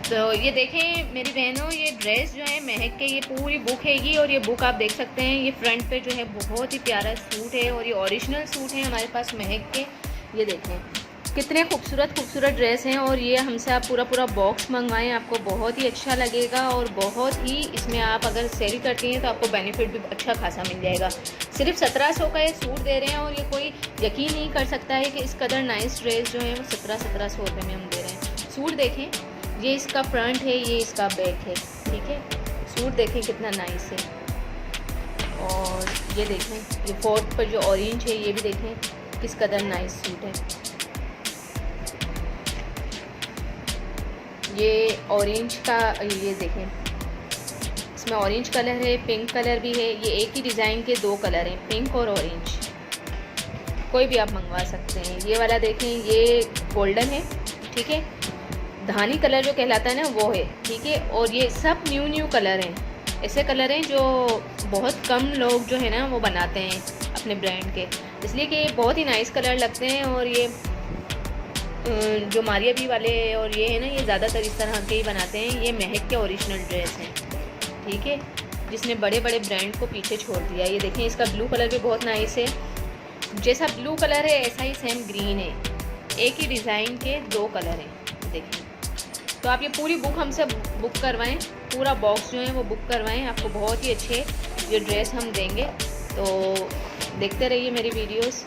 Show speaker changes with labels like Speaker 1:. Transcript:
Speaker 1: तो ये देखें मेरी बहनों, ये ड्रेस जो है महक के, ये पूरी बुक हैगी और ये बुक आप देख सकते हैं। ये फ्रंट पे जो है बहुत ही प्यारा सूट है और ये ओरिजिनल सूट है हमारे पास महक के। ये देखें कितने खूबसूरत खूबसूरत ड्रेस हैं और ये हमसे आप पूरा बॉक्स मंगवाएं, आपको बहुत ही अच्छा लगेगा और बहुत ही इसमें आप अगर सेल करती हैं तो आपको बेनिफिट भी अच्छा खासा मिल जाएगा। सिर्फ 1700 का ये सूट दे रहे हैं और ये कोई यकीन नहीं कर सकता है कि इस कदर नाइस ड्रेस जो है वो 1700 रुपये में हम दे रहे हैं। सूट देखें, ये इसका फ्रंट है, ये इसका बैक है, ठीक है। सूट देखें कितना नाइस है। और ये देखें ये फोर्थ पर जो ऑरेंज है ये भी देखें किस कदर नाइस सूट है। ये ऑरेंज का, ये देखें इसमें ऑरेंज कलर है, पिंक कलर भी है। ये एक ही डिज़ाइन के दो कलर हैं, पिंक और ऑरेंज, कोई भी आप मंगवा सकते हैं। ये वाला देखें ये गोल्डन है, ठीक है। धानी कलर जो कहलाता है ना वो है, ठीक है। और ये सब न्यू कलर हैं, ऐसे कलर हैं जो बहुत कम लोग जो है ना वो बनाते हैं अपने ब्रांड के, इसलिए कि ये बहुत ही नाइस कलर लगते हैं। और ये जो मारिया बी वाले और ये है ना, ये ज़्यादातर इस तरह के ही बनाते हैं। ये महक के ओरिजिनल ड्रेस हैं, ठीक है, जिसने बड़े बड़े ब्रांड को पीछे छोड़ दिया। ये देखें इसका ब्लू कलर भी बहुत नाइस है, जैसा ब्लू कलर है ऐसा ही सेम ग्रीन है, एक ही डिज़ाइन के दो कलर हैं, देखें। तो आप ये पूरी बुक हमसे बुक करवाएं, पूरा बॉक्स जो है वो बुक करवाएं, आपको बहुत ही अच्छे ये ड्रेस हम देंगे। तो देखते रहिए मेरी वीडियोस।